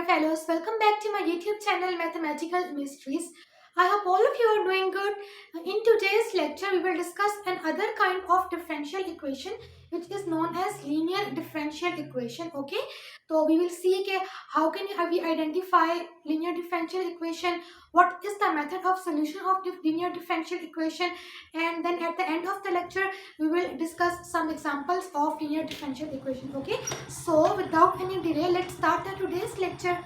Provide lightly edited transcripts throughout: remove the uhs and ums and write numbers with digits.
fellows, welcome back to my YouTube channel Mathematical Mysteries. I hope all of you are doing good. In today's lecture, we will discuss another kind of differential equation which is known as linear differential equation. Okay, so we will see how can we identify linear differential equation, what is the method of solution of the linear differential equation, and then at the end of the lecture, we will discuss some examples of linear differential equation. Okay, so without any delay, let's start today's lecture.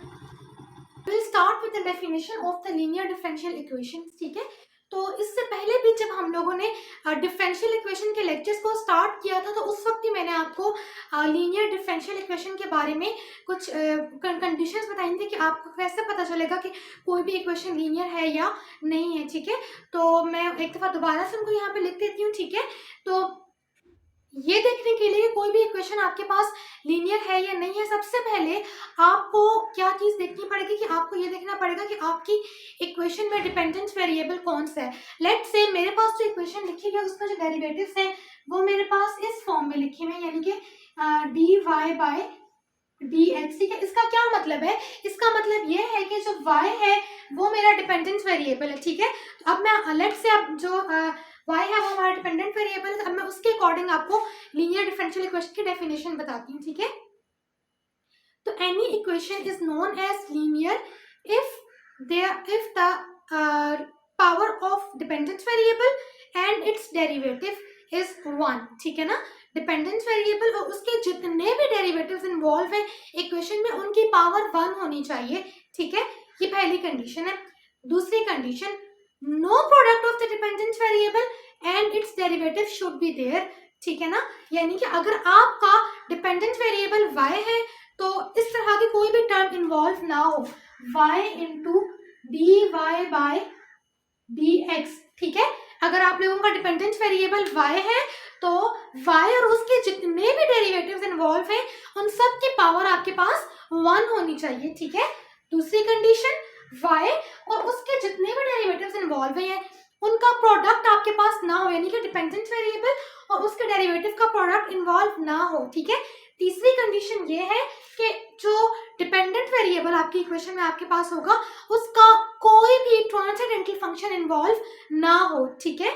We'll start with the definition of the linear differential equation. ठीक है, तो इससे पहले भी जब हम लोगों ने डिफरेंशियल इक्वेशन के लेक्चर्स को स्टार्ट किया था तो उस वक्त ही मैंने आपको लीनियर डिफरेंशियल इक्वेशन के बारे में कुछ कंडीशंस बताई थी कि आपको कैसे पता चलेगा कि कोई भी इक्वेशन लीनियर है या नहीं है. ठीक है, तो मैं एक दफ़ा दोबारा से उनको यहाँ पे लिख देती हूँ. ठीक है, तो ये देखने के लिए कोई भी इक्वेशन आपके पास लीनियर है या नहीं है, सबसे पहले आपको क्या चीज देखनी पड़ेगी कि आपको ये देखना पड़ेगा कि आपकी इक्वेशन में डिपेंडेंट वेरिएबल कौन सा है. लेट्स से मेरे पास जो इक्वेशन लिखी हुई है उसका जो डेरिवेटिव्स है वो मेरे पास इस फॉर्म में लिखे हुए हैं, यानी कि dy बाय dx. ठीक है, इसका क्या मतलब है? इसका मतलब ये है कि जो y है वो मेरा डिपेंडेंट वेरिएबल है. ठीक है, तो अब मैं लेट्स से अब जो y है वो हमारा डिपेंडेंट वेरिएबल है. अब मैं उसके अकॉर्डिंग आपको लीनियर डिफरेंशियल इक्वेशन की डेफिनेशन बताती हूँ. ठीक है, तो any equation is known as linear if the power of dependent variable and its derivative is 1. ठीक है ना, डिपेंडेंट वेरिएबल और उसके जितने भी डेरिवेटिव्स इन्वॉल्व है इक्वेशन में उनकी पावर 1 होनी चाहिए. ठीक है, ये पहली कंडीशन है. दूसरी condition, no product of the dependent variable and its derivative should be there. ठीक है ना, यानी कि अगर आपका डिपेंडेंट वेरिएबल y है तो इस तरह की कोई भी टर्म इन्वॉल्व ना हो, y into dy by dx. ठीक है, अगर आप लोगों का डिपेंडेंट वेरिएबल y है तो y और उसके जितने भी डेरिवेटिव्स इन्वॉल्व हैं उन सब की पावर आपके पास 1 होनी चाहिए. ठीक है, दूसरी कंडीशन, y और उसके जितने भी डेरिवेटिव्स इन्वॉल्व हैं उनका प्रोडक्ट आपके पास ना हो, यानी कि डिपेंडेंट वेरिएबल और उसके डेरिवेटिव का प्रोडक्ट इन्वॉल्व ना हो. ठीक है, तीसरी कंडीशन ये है कि जो डिपेंडेंट वेरिएबल आपकी इक्वेशन में आपके पास होगा उसका कोई भी ट्रांसेंडेंटल फंक्शन इन्वॉल्व ना हो. ठीक है,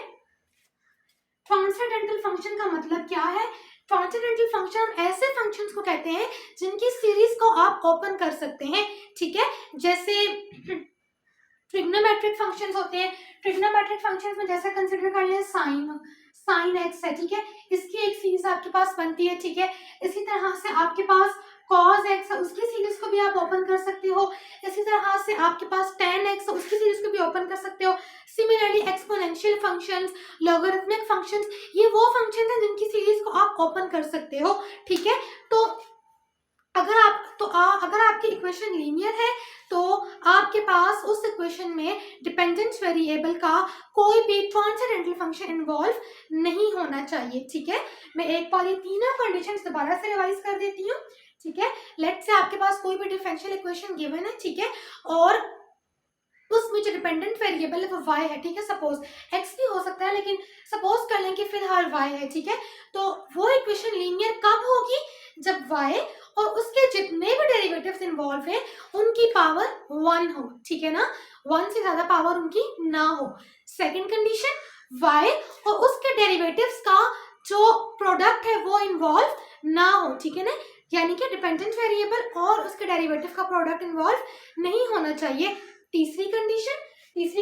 ट्रांसेंडेंटल फंक्शन का मतलब क्या है? ट्रांसेंडेंटल फंक्शन हम ऐसे फंक्शंस को कहते हैं जिनकी सीरीज को आप ओपन कर सकते हैं. ठीक है, जैसे ट्रिग्नोमेट्रिक फंक्शंस होते हैं. ट्रिग्नोमेट्रिक फंक्शंस में जैसे कंसीडर कर लें साइन एक्स है. ठीक है, इसकी एक सीरीज आपके पास बनती है. ठीक है, इसी तरह से आपके पास cos x है, उसकी सीरीज को भी आप ओपन कर सकते हो. इसी तरह से आपके पास tan x है, उसकी सीरीज को भी ओपन कर सकते हो. Similarly exponential functions, logarithmic functions, ये वो फंक्शन है जिनकी सीरीज को आप ओपन कर सकते हो. ठीक है, तो अगर आपकी इक्वेशन लीनियर है तो आपके पास उस इक्वेशन में डिपेंडेंट वेरिएबल का कोई भी ट्रांसेंडेंटल फंक्शन इन्वॉल्व नहीं होना चाहिए. ठीक है, मैं एक बार ये तीनों कंडीशंस दोबारा से रिवाइज कर देती हूँ. ठीक है, लेट्स से आपके पास कोई भी डिफरेंशियल इक्वेशन गिवन है. ठीक है, और उसमें जो डिपेंडेंट वेरिएबल है वो y है. ठीक है, सपोज x भी हो सकता है लेकिन सपोज कर लें कि फिलहाल y है. ठीक है, तो वो इक्वेशन लीनियर कब होगी? जब y और उसके जितने भी डेरिवेटिव्स इन्वॉल्व है उनकी पावर 1 हो. ठीक है ना, 1 से ज्यादा पावर उनकी ना हो. सेकंड कंडीशन, y और उसके डेरिवेटिव्स का जो प्रोडक्ट है वो इन्वॉल्व ना हो. ठीक है ना, यानी कि डिपेंडेंट वेरिएबल और उसके डेरिवेटिव का प्रोडक्ट इन्वॉल्व नहीं होना चाहिए. तीसरी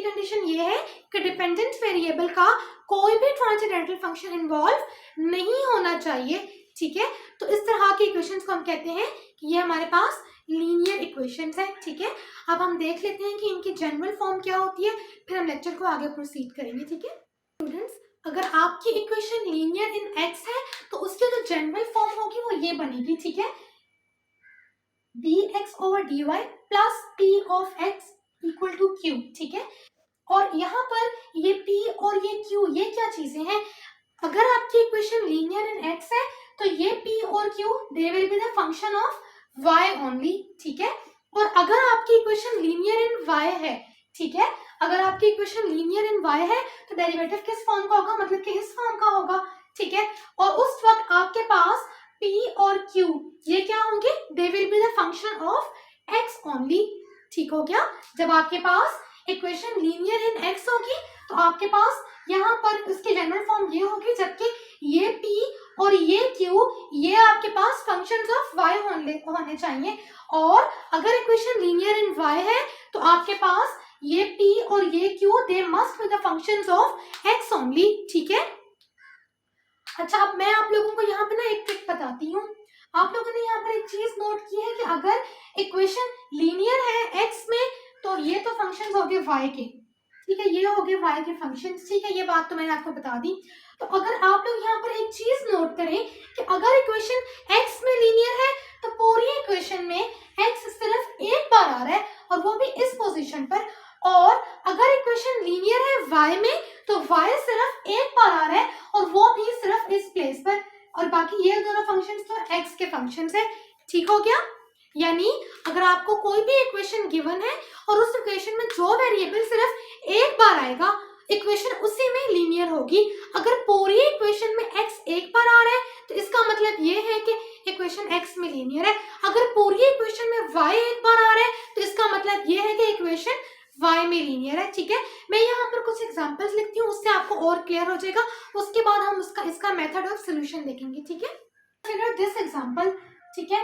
कंडीशन ये है कि डिपेंडेंट वेरिएबल का कोई भी ट्रांसेंडेंटल फंक्शन इन्वॉल्व नहीं होना चाहिए. ठीक है, तो इस तरह की इक्वेशंस को हम कहते हैं कि ये हमारे पास लीनियर इक्वेशंस है. ठीक है, अब हम देख लेते हैं कि इनकी जनरल फॉर्म क्या होती है, फिर हम लेक्चर को आगे प्रोसीड करेंगे. ठीक है स्टूडेंट्स, अगर आपकी इक्वेशन लीनियर इन x है तो उसकी जो जनरल फॉर्म होगी वो ये बनेगी. ठीक है, dx over dy plus p of x equal to q. ठीक है, और यहाँ पर ये p और ये q ये क्या चीजें हैं? अगर आपकी इक्वेशन लीनियर इन x है तो ये p और q they will be the function of y only. ठीक है, और अगर आपकी इक्वेशन लीनियर इन y है, ठीक है, अगर आपकी इक्वेशन लीनियर इन y है तो डेरिवेटिव किस फॉर्म का होगा? मतलब कि इस फॉर्म का होगा. ठीक है, और उस वक्त आपके पास p और q ये क्या होंगे? They will be the function of x only। ठीक हो गया। जब आपके पास इक्वेशन लीनियर इन x होगी तो आपके पास यहाँ पर इसकी जनरल फॉर्म ये होगी, जबकि ये p और ये q ये आपके पास फंक्शंस ऑफ y होने चाहिए। और अगर इक्वेशन लीनियर इन y है तो आपके पास ये p और ये q they must be the functions of x only. ठीक है। अच्छा, अब मैं आप लोगों को यहाँ पे ना एक ट्रिक बताती हूँ। आप लोगों ने यहाँ पर एक चीज नोट की है कि अगर इक्वेशन लीनियर है x में तो ये तो फंक्शंस हो गए y के, ठीक है, ये हो गए y के फंक्शंस। ठीक है, ये बात तो मैंने आपको बता दी। तो अगर आप लोग यहाँ पर एक चीज नोट करें कि अगर इक्वेशन x में लीनियर है तो पूरी इक्वेशन में x सिर्फ एक बार आ रहा है और वो भी इस पोजीशन पर, और अगर इक्वेशन लीनियर है y में तो y सिर्फ एक बार आ रहा है और वो भी सिर्फ इस प्लेस पर, और बाकी ये दोनों फंक्शंस तो x के फंक्शंस है। ठीक हो गया। यानी अगर आपको कोई भी इक्वेशन गिवन है और उस इक्वेशन में जो वेरिएबल सिर्फ एक बार आएगा, इक्वेशन उसी में लीनियर होगी। अगर पूरी इक्वेशन में x एक बार आ रहा है तो इसका मतलब ये है कि इक्वेशन x में लीनियर है। अगर पूरी इक्वेशन में y एक बार आ रहा है तो इसका मतलब ये है कि इक्वेशन y में लीनियर है। ठीक है, मैं यहाँ पर कुछ एग्जांपल्स लिखती हूँ, उससे आपको और क्लियर हो जाएगा। उसके बाद हम इसका मेथड ऑफ सोल्यूशन देखेंगे। ठीक है, कंसीडर दिस एग्जांपल। ठीक है,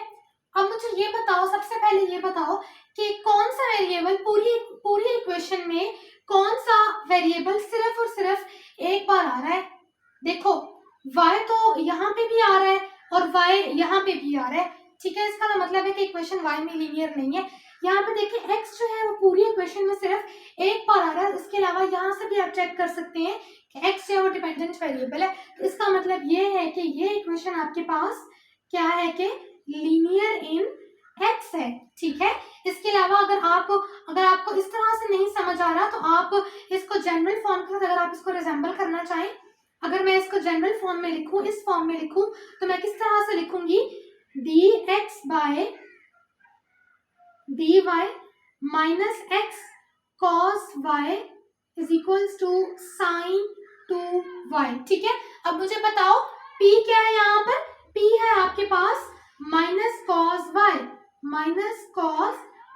अब मुझे ये बताओ, सबसे पहले ये बताओ कि कौन सा वेरिएबल पूरी इक्वेशन में कौन सा वेरिएबल सिर्फ और सिर्फ एक बार आ रहा है। देखो y तो यहाँ पे भी आ रहा है और y यहाँ पे भी आ रहा है। ठीक है, इसका मतलब है कि इक्वेशन y में लीनियर नहीं है। यहाँ पे देखिए x जो है वो पूरी इक्वेशन में सिर्फ एक बार आ रहा है। इसके अलावा यहाँ से भी आप चेक कर सकते हैं कि x जो है वो डिपेंडेंट वेरिएबल है। तो इसका मतलब ये है कि ये इक्वेशन आपके पास क्या है कि लीनियर इन x है। ठीक है, इसके अलावा अगर आपको इस तरह से नहीं समझ आ रहा तो आप इसको जनरल फॉर्म के साथ अगर आप इसको रिजेंबल करना चाहें, अगर मैं इसको जनरल फॉर्म में लिखूं, इस फॉर्म में लिखूं, तो मैं किस तरह से लिखूंगी, dx by dy minus x cos y is equals to sine 2y। ठीक है, अब मुझे बताओ p क्या है यहाँ पर, p है आपके पास minus cos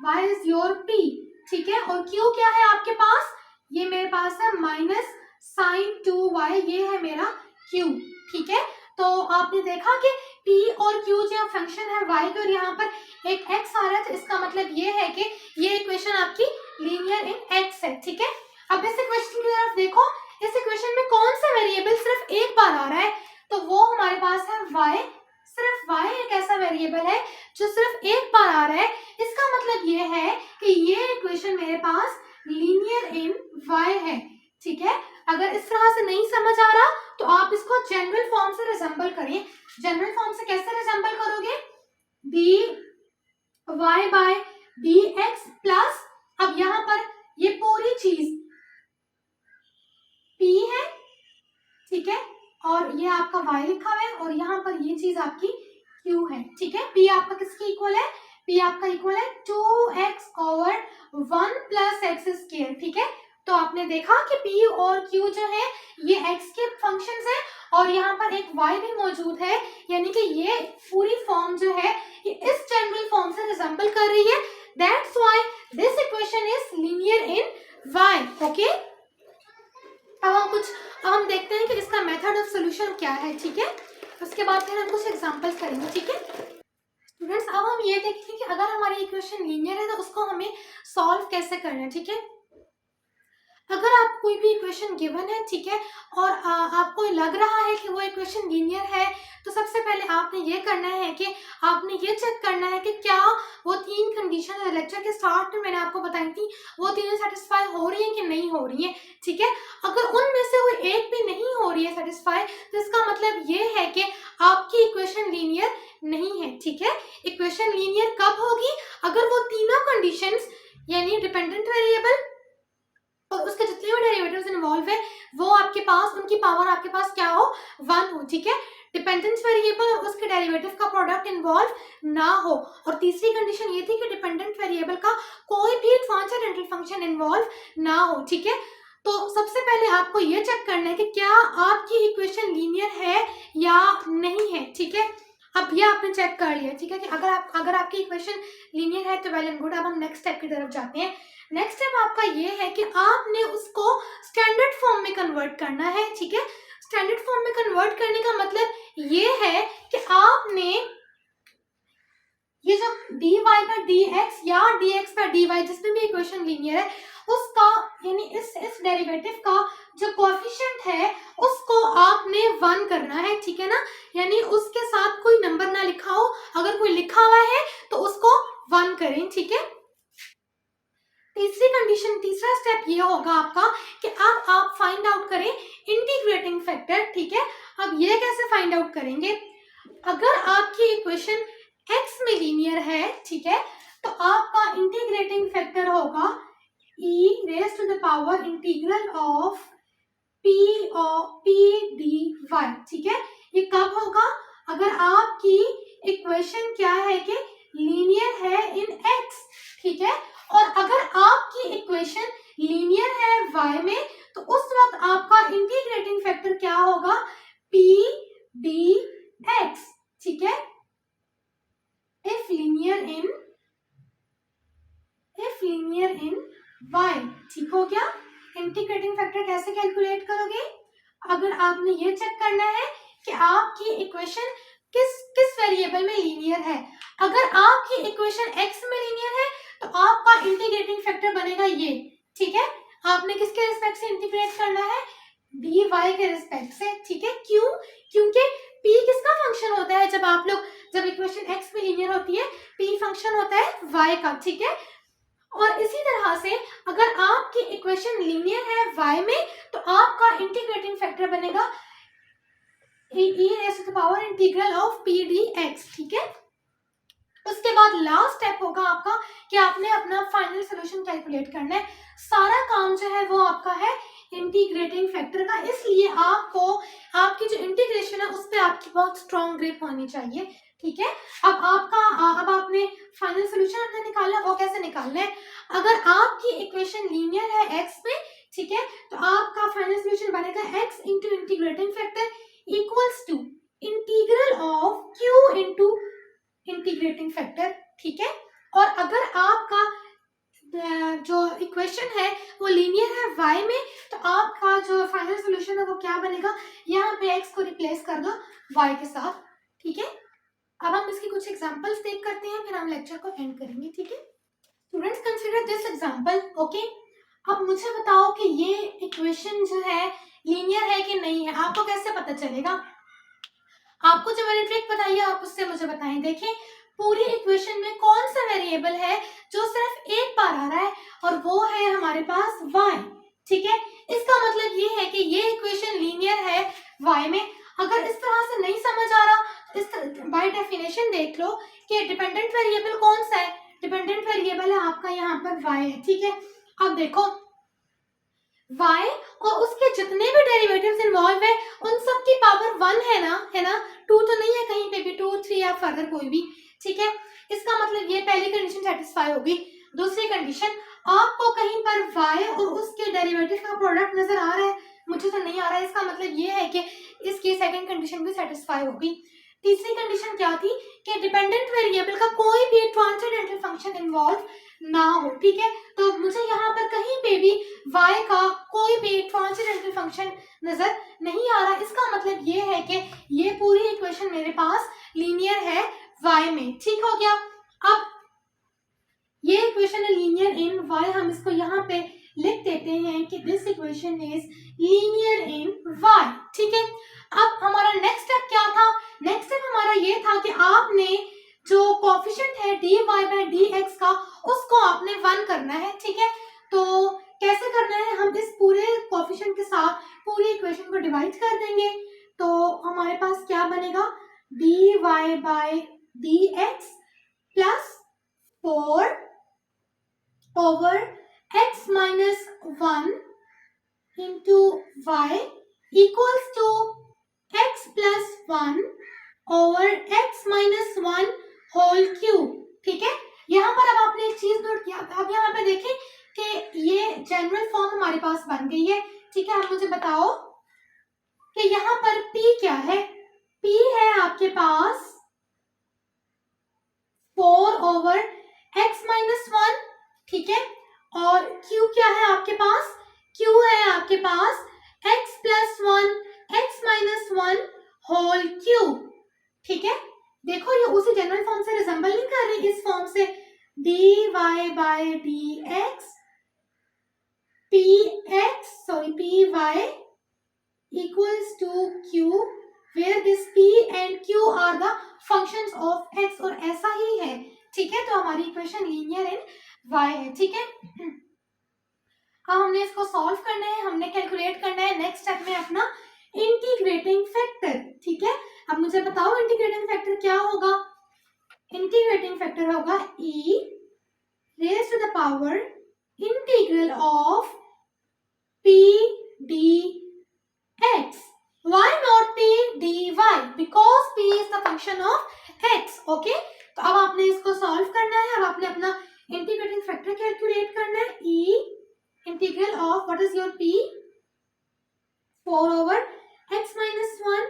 y is your p। ठीक है, और q क्या है आपके पास, ये मेरे पास है माइनस साइन 2y, ये है मेरा q। ठीक है, तो आपने देखा कि p और q जो फंक्शन है y के और यहाँ पर एक x आ रहा है, तो इसका मतलब ये है कि ये इक्वेशन आपकी लीनियर इन x है। ठीक है, अब इस इक्वेशन की तरफ देखो, इस इक्वेशन में कौन सा वेरिएबल सिर्फ एक बार आ रहा है, तो वो हमारे पास है y। सिर्फ y एक ऐसा वेरिएबल है जो सिर्फ एक बार आ रहा है। इसका मतलब ये है कि ये इक्वेशन मेरे पास लीनियर इन y है। ठीक है, अगर इस तरह से नहीं समझ आ रहा तो आप इसको जनरल फॉर्म से रिजेंबल करिए। जनरल फॉर्म से कैसे रिजेंबल करोगे, dy बाय dx प्लस, अब यहाँ पर ये पूरी चीज p है, ठीक है, और ये आपका y लिखा हुआ है और यहाँ पर ये चीज आपकी q है। ठीक है, p आपका किसकी इक्वल है, p आपका इक्वल है 2x over 1 plus x square. ठीक है, तो आपने देखा कि p और q जो है ये x के फंक्शंस है और यहाँ पर एक y भी मौजूद है, यानी कि ये पूरी फॉर्म जो है ये इस जनरल फॉर्म से रिजेंबल कर रही है। That's why this equation is linear in y। Okay, अब हम देखते हैं कि इसका मेथड ऑफ सोल्यूशन क्या है। ठीक है, उसके बाद फिर हम कुछ एग्जांपल्स करेंगे। ठीक है स्टूडेंट्स, अब हम ये देखेंगे कि अगर हमारी इक्वेशन लीनियर है तो उसको हमें सॉल्व कैसे करना है। ठीक है, अगर आप कोई भी इक्वेशन गिवन है, ठीक है, और आपको लग रहा है कि वो इक्वेशन लीनियर है, तो सबसे पहले आपने ये करना है कि आपने ये चेक करना है कि क्या वो तीन कंडीशन लेक्चर के स्टार्ट में मैंने आपको बताई थी वो तीनों सेटिस्फाई हो रही है कि नहीं हो रही है। ठीक है, अगर उनमें से कोई एक भी नहीं हो रही है सेटिस्फाई, तो इसका मतलब ये है कि आपकी इक्वेशन लीनियर नहीं है। ठीक है, इक्वेशन लीनियर कब होगी, अगर वो तीनों कंडीशंस यानी डिपेंडेंट वेरिएबल और उसके जितने भी डेरिवेटिव्स इन्वॉल्व है वो आपके पास, उनकी पावर आपके पास क्या हो, 1 हो। ठीक है, डिपेंडेंट वेरिएबल और उसके डेरिवेटिव का प्रोडक्ट इन्वॉल्व ना हो। और तीसरी कंडीशन ये थी कि डिपेंडेंट वेरिएबल का कोई भी ट्रांसेंडेंटल फंक्शन इन्वॉल्व ना हो। ठीक है, तो सबसे पहले आपको ये चेक करना है कि क्या आपकी इक्वेशन लीनियर है या नहीं है। ठीक है, अब ये आपने चेक कर लिया, ठीक है, कि अगर आपकी इक्वेशन लीनियर है तो वेल एंड गुड। अब हम नेक्स्ट स्टेप की तरफ जाते हैं। नेक्स्ट स्टेप आपका ये है कि आपने उसको स्टैंडर्ड फॉर्म में कन्वर्ट करना है, ठीक है। स्टैंडर्ड फॉर्म में कन्वर्ट करने का मतलब ये है कि आपने ये जो dy by dx या dx by dy जिसमें भी इक्वेशन लीनियर है उसका यानी इस डेरिवेटिव का जो कोएफिशिएंट है उसको आपने 1 करना है, ठीक है ना। यानी उसके साथ कोई नंबर ना लिखा हो, अगर कोई लिखा हुआ है तो उसको 1 करें, ठीक है। तीसरी कंडीशन, तीसरा स्टेप ये होगा आपका कि अब आप फाइंड आउट करें इंटीग्रेटिंग फैक्टर, ठीक है। अब ये कैसे फाइंड आउट करेंगे? अगर आपकी इक्वेशन x में लीनियर है, ठीक है, तो आपका इंटीग्रेटिंग फैक्टर होगा e raise to the power integral of p dy, ठीक है। ये कब होगा? अगर आपकी इक्वेशन क्या है कि लीनियर है इन x, ठीक है, और अगर आपकी इक्वेशन लीनियर है y में तो उस वक्त आपका इंटीग्रेटिंग फैक्टर क्या होगा? p dx, ठीक है। if linear in y, ठीक हो गया। इंटीग्रेटिंग फैक्टर कैसे कैलकुलेट करोगे? अगर आपने ये चेक करना है कि आपकी इक्वेशन किस वेरिएबल में लीनियर है। अगर आपकी इक्वेशन x में लीनियर है तो आपका इंटीग्रेटिंग फैक्टर बनेगा ये, ठीक है। आपने किसके रिस्पेक्ट से इंटीग्रेट करना है? dy के रिस्पेक्ट से, ठीक है। क्यों? क्योंकि p किसका फंक्शन होता है? जब इक्वेशन x में लीनियर होती है p फंक्शन होता है y का, ठीक है। और इसी तरह से अगर आपकी इक्वेशन लीनियर है y में तो आपका इंटीग्रेटिंग फैक्टर बनेगा e raised to the power integral of p dx, ठीक है। उसके बाद लास्ट स्टेप होगा आपका कि आपने अपना फाइनल सॉल्यूशन कैलकुलेट करना है। सारा काम जो है वो आपका है इंटीग्रेटिंग फैक्टर का, इसलिए आपको आपकी जो इंटीग्रेशन है उस पर आपकी बहुत स्ट्रॉन्ग ग्रिप होनी चाहिए, ठीक है। अब आपने फाइनल सॉल्यूशन अपने निकालना, वो कैसे निकालना है? अगर आपकी इक्वेशन लीनियर है x में, ठीक है, तो आपका फाइनल सॉल्यूशन बनेगा x into integrating factor equals to integral of q into integrating factor, ठीक है। और अगर आपका जो इक्वेशन है वो लीनियर है y में तो आपका जो फाइनल सॉल्यूशन है वो क्या बनेगा? यहाँ पे x को रिप्लेस कर दो y के साथ, ठीक है। अब हम इसकी कुछ एग्जांपल्स देख करते हैं, फिर हम लेक्चर को एंड करेंगे, ठीक है। Students consider this example, okay. अब मुझे बताओ कि ये इक्वेशन जो है लीनियर है कि नहीं है। आपको कैसे पता चलेगा? आपको जो मैंने ट्रिक बताई है आप उससे मुझे बताएं। देखें पूरी इक्वेशन में कौन सा वेरिएबल है जो सिर्फ एक बार आ रहा है, और वो है हमारे पास y, ठीक है। इसका मतलब ये है कि ये इक्वेशन लीनियर है y में। अगर इस तरह से नहीं समझ आ रहा तो इस बाय डेफिनेशन देख लो कि डिपेंडेंट वेरिएबल कौन सा है। डिपेंडेंट वेरिएबल है आपका यहाँ पर y है, ठीक है। अब देखो y और उसके जितने भी डेरिवेटिव्स इन्वॉल्व है उन सब की पावर 1 है ना, 2 तो नहीं है कहीं पे भी, 2 3 या फर्दर कोई भी, ठीक है। इसका मतलब ये पहली कंडीशन सेटिस्फाई होगी। दूसरी कंडीशन, आपको कहीं पर y और उसके डेरिवेटिव का प्रोडक्ट नजर आ रहा है? मुझे तो नहीं आ रहा है। इसका मतलब ये है कि इसकी सेकंड कंडीशन भी सेटिस्फाई होगी। तीसरी कंडीशन क्या थी? कि डिपेंडेंट वेरिएबल का कोई भी ट्रांसेंडेंटल फंक्शन इन्वॉल्व ना हो, ठीक है। तो मुझे यहाँ पर कहीं पे भी y का कोई भी ट्रांसेंडेंटल फंक्शन नजर नहीं आ रहा। इसका मतलब ये है कि ये पूरी इक्वेशन मेरे पास लीनियर है y में, ठीक हो गया। अब ये इक्वेशन है लीनियर इन y, हम इसको यहाँ पे लिख देते हैं कि this equation is linear in y, ठीक है। अब हमारा नेक्स्ट स्टेप क्या था? नेक्स्ट स्टेप हमारा ये था कि आपने जो कोएफिशिएंट है dy by dx का उसको आपने 1 करना है, ठीक है। तो कैसे करना है? हम इस पूरे कोएफिशिएंट के साथ पूरी इक्वेशन को डिवाइड कर देंगे तो हमारे पास क्या बनेगा? dy by dx plus 4 over x minus 1 into y equals to x plus 1 over x minus 1 whole cube, ठीक है। यहाँ पर अब आपने एक चीज नोट किया, अब यहाँ पे देखें कि ये जनरल फॉर्म हमारे पास बन गई है, ठीक है। अब मुझे बताओ कि यहाँ पर p क्या है? p है आपके पास आपके पास x plus 1 x minus 1 whole cube. ठीक है, देखो ये उसी जनरल फॉर्म से रिजेंबल नहीं कर रही, इस फॉर्म से dy by dx py equals to q where this p and q are the functions of x, और ऐसा ही है। ठीक है, तो हमारी इक्वेशन लीनियर इन y है। ठीक है, अब हमने इसको सॉल्व करना है, हमने कैलकुलेट करना है नेक्स्ट स्टेप में अपना इंटीग्रेटिंग फैक्टर। ठीक है, अब मुझे बताओ इंटीग्रेटिंग फैक्टर क्या होगा। इंटीग्रेटिंग फैक्टर होगा e raised to the power integral of p dx. Why not p dy? Because p is the function of x. Okay, तो अब आपने इसको सॉल्व करना है, अब आपने अपना इंटीग्रेटिंग फैक्टर कैलकुलेट करना है। e integral of what is your p 4 over x minus 1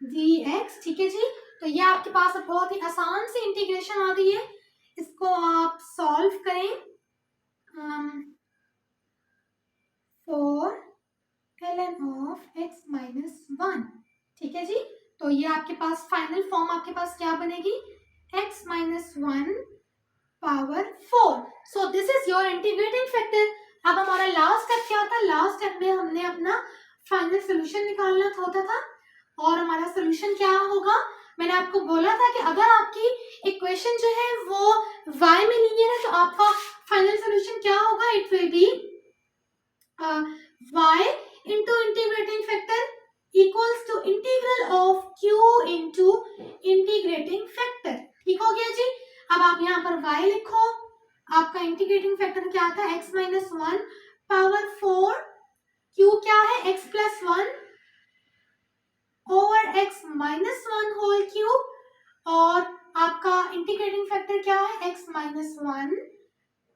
dx। ठीक है जी, तो ये आपके पास अब बहुत ही आसान सी इंटीग्रेशन आ गई है, इसको आप सॉल्व करें। 4 ln of x minus 1। ठीक है जी, तो ये आपके पास फाइनल फॉर्म आपके पास क्या बनेगी, x minus 1 power 4। So this is your integrating factor. अब हमारा लास्ट स्टेप क्या था, लास्ट स्टेप में हमने अपना फाइनल सोल्यूशन निकालना होता था, और हमारा सोल्यूशन क्या होगा, मैंने आपको बोला था कि अगर आपकी इक्वेशन जो है वो y में लीनियर है तो आपका फाइनल सोल्यूशन क्या होगा, it will be y into integrating factor equals to integral of q into integrating factor। ठीक हो गया जी, अब आप यहाँ पर y लिखो, आपका इंटीग्रेटिंग फैक्टर क्या आता है, x माइनस 1 पावर 4, q क्या है, x plus 1 over x minus 1 whole cube, और आपका इंटीग्रेटिंग फैक्टर क्या है, x माइनस 1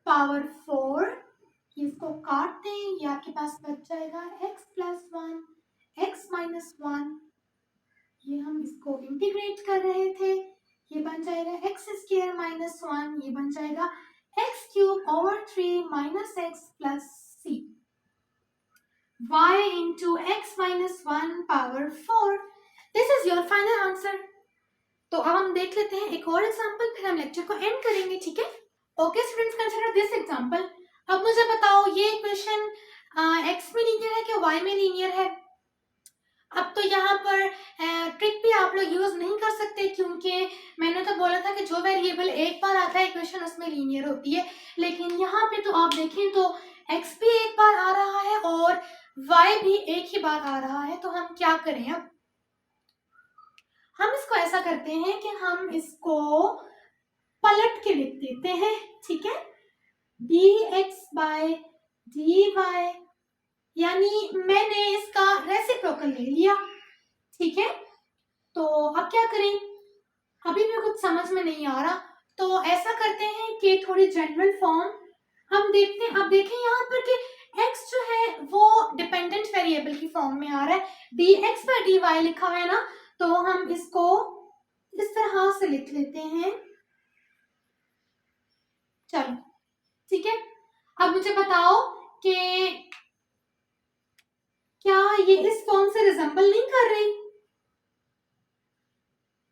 पावर 4। इसको काट दें, ये आपके पास बच जाएगा x प्लस 1 x माइनस 1, ये हम इसको इंटीग्रेट कर रहे थे, ये बन जाएगा x स्क्वायर माइनस 1, ये बन जाएगा x cube over 3 minus x plus c, y into x minus 1 power 4। This is your final answer. तो अब हम देख लेते हैं एक और एग्जांपल, फिर हम लेक्चर को एंड करेंगे। ठीक है, okay students, consider this example. अब मुझे बताओ ये इक्वेशन x में लीनियर है कि y में लीनियर है। अब तो यहाँ पर ट्रिक भी आप लोग यूज नहीं कर सकते, क्योंकि मैंने तो बोला था कि जो वेरिएबल एक बार आता है इक्वेशन उसमें लीनियर होती है, लेकिन यहाँ पे तो आप देखें तो x भी एक बार आ रहा है और y भी एक ही बार आ रहा है, तो हम क्या करें। अब हम इसको ऐसा करते हैं कि हम इसको पलट के लिख देते हैं। ठीक है, dx बाय dy, यानी मैंने इसका रेसिप्रोकल ले लिया। ठीक है, तो अब क्या करें, अभी भी कुछ समझ में नहीं आ रहा, तो ऐसा करते हैं कि थोड़ी जनरल फॉर्म हम देखते हैं। अब देखें यहाँ पर कि x जो है वो डिपेंडेंट वेरिएबल की फॉर्म में आ रहा है, dx बाय dy लिखा हुआ है ना, तो हम इसको इस तरह से लिख लेते हैं। चलो ठीक है, अब मुझे बताओ कि क्या ये इस फॉर्म से रिजेंबल नहीं कर रही।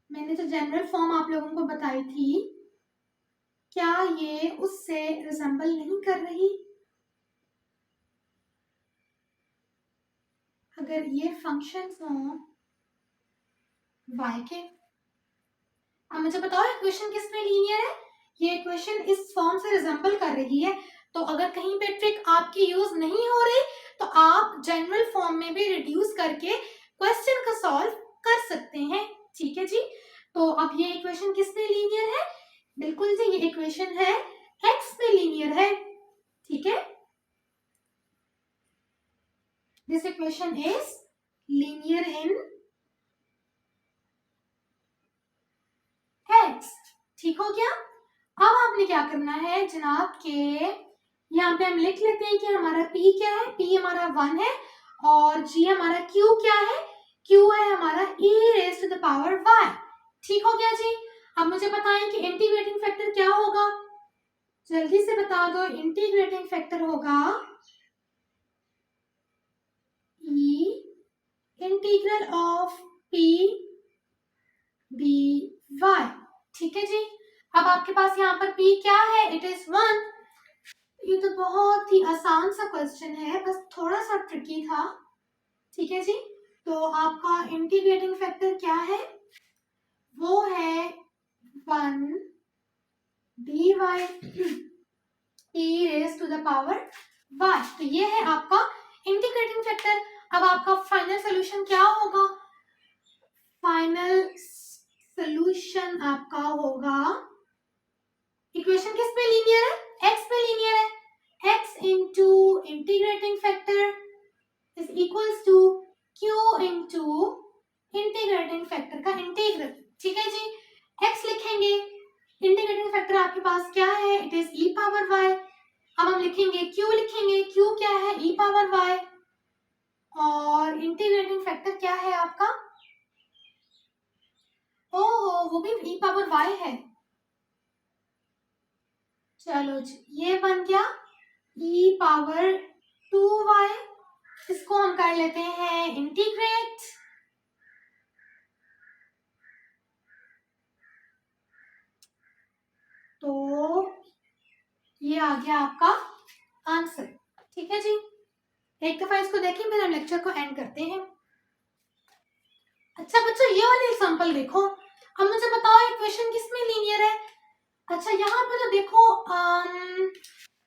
मैंने जो जनरल फॉर्म आप लोगों को बताई थी, क्या ये उससे रिजेंबल नहीं कर रही। अगर ये फंक्शंस हों y के, अब मुझे बताओ इक्वेशन किसमें लीनियर है, ये इक्वेशन इस फॉर्म से रिजेंबल कर रही है। तो अगर कहीं पे ट्रिक आपकी यूज नहीं हो रही तो आप जनरल फॉर्म में भी रिड्यूस करके क्वेश्चन को सॉल्व कर सकते हैं। ठीक है जी, तो अब ये इक्वेशन किसमें लीनियर है, बिल्कुल जी ये इक्वेशन है x में लीनियर है। ठीक है, this equation is linear in x। ठीक हो गया, अब आपने क्या करना है जनाब के यहाँ पे हम लिख लेते हैं कि हमारा p क्या है, p हमारा 1 है और g हमारा q क्या है, q है हमारा e raise to the power y। ठीक हो गया जी, अब मुझे बताएं कि इंटीग्रेटिंग फैक्टर क्या होगा, जल्दी से बता दो। इंटीग्रेटिंग फैक्टर होगा E integral of P dy। ठीक है जी। अब आपके पास यहाँ पर P क्या है? It is 1। ये तो बहुत ही आसान सा क्वेश्चन है, बस थोड़ा सा ट्रिकी था। ठीक है जी। तो आपका इंटीग्रेटिंग फैक्टर क्या है? वो है 1 dy e raise to the power y। तो ये है आपका इंटीग्रेटिंग फैक्टर। अब आपका फाइनल सोल्यूशन क्या होगा? फाइनल सोल्यूशन आपका होगा, इक्वेशन किस पे लीनियर है? x पे लीनियर है। x into integrating factor is equals to q into integrating factor का इंटीग्रल। ठीक है जी। x लिखेंगे, इंटीग्रेटिंग फैक्टर आपके पास क्या है? It is e power y। अब हम लिखेंगे q, लिखेंगे q क्या है? e power y। और इंटीग्रेटिंग फैक्टर क्या है आपका? ओह, वो भी e पावर y है। चलो जी, ये बन गया e पावर 2y। इसको हम कर लेते हैं इंटीग्रेट। तो ये आ गया आपका आंसर। ठीक है जी। एक दफा इसको देखिए, फिर हम लेक्चर को एंड करते हैं। अच्छा बच्चों, ये वाली एग्जांपल देखो। अब मुझे बताओ इक्वेशन किसमें लीनियर है? अच्छा, यहाँ पे तो देखो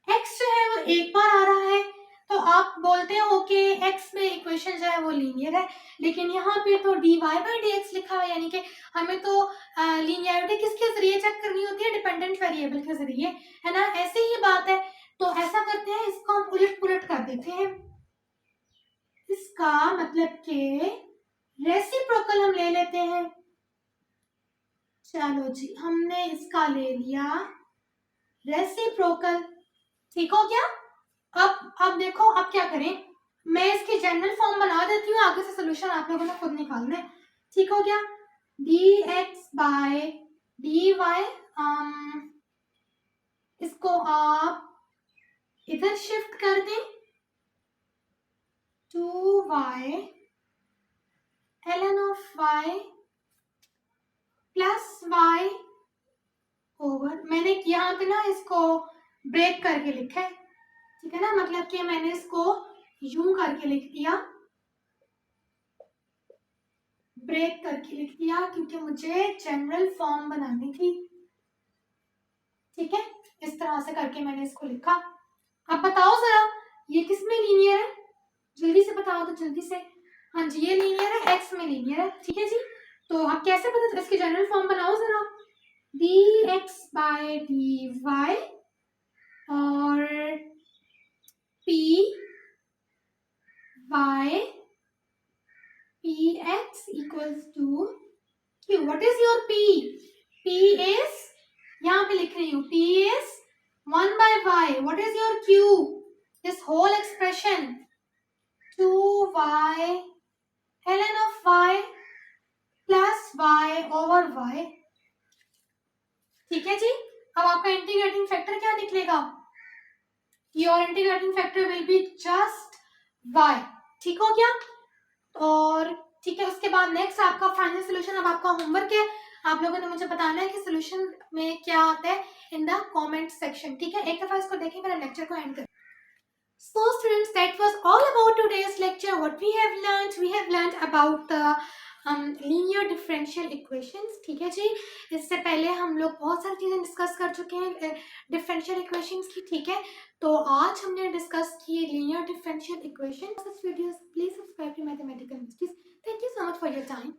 x जो है वो एक बार आ रहा है, तो आप बोलते हो कि x में इक्वेशन जो है वो लीनियर है। लेकिन यहाँ पे तो dy बाई dx लिखा हुआ है, यानी कि हमें तो लीनियरिटी किसके जरिए चेक करनी होती है? डिपेंडेंट वेरिएबल के जरिए, है ना? ऐसे ही बात है। तो ऐसा करते हैं, इसको हम उलट पुलट कर देते हैं। इसका मतलब कि रेसिप्रोकल हम ले लेते हैं। चलो जी, हमने इसका ले लिया रेसिप्रोकल। ठीक हो गया। अब देखो, अब क्या करें? मैं इसकी जनरल फॉर्म बना देती हूँ, आगे से सोल्यूशन आप लोगों ने खुद निकालना है। ठीक हो गया। dx बाय dy, इसको आप इधर शिफ्ट कर दें, 2y ln of y plus y over, मैंने यहाँ पे ना इसको ब्रेक करके लिखा है। ठीक है ना, मतलब कि मैंने इसको यूं करके लिख दिया, ब्रेक करके लिख दिया, क्योंकि मुझे जनरल फॉर्म बनानी थी। ठीक है, इस तरह से करके मैंने इसको लिखा। अब बताओ जरा, ये किस में लीनियर है? जल्दी से बताओ तो, जल्दी से। हाँ जी, ये लीनियर है, एक्स में लीनियर है। ठीक है जी। तो अब कैसे पता चले? इसकी जनरल फॉर्म बनाओ जरा। dx बाय dy और p y px equals to q. What is your p? p is, यहाँ पे लिख रही हूँ, p is 1 by y. What is your q? This whole expression 2y ln of y plus y over y। ठीक है जी। अब आपका integrating factor क्या निकलेगा? Your integrating factor will be just y। ठीक हो गया। और ठीक है, उसके बाद नेक्स्ट आपका फाइनल सोल्यूशन। अब आपका होमवर्क है, आप लोगों ने मुझे बताना है कि सोल्यूशन में क्या आता है इन द कमेंट सेक्शन। ठीक है, एक दफा इसको देखें, मेरा लेक्चर को एंड कर। So students, that was all about today's lecture. What we have learned about the linear differential equations। ठीक है जी। इससे पहले हम लोग बहुत सारी चीजें डिस्कस कर चुके हैं डिफरेंशियल इक्वेशंस की। ठीक है, तो आज हमने डिस्कस की linear differential equations। This videos, please subscribe to Mathematical Mysteries. Thank you so much for your time.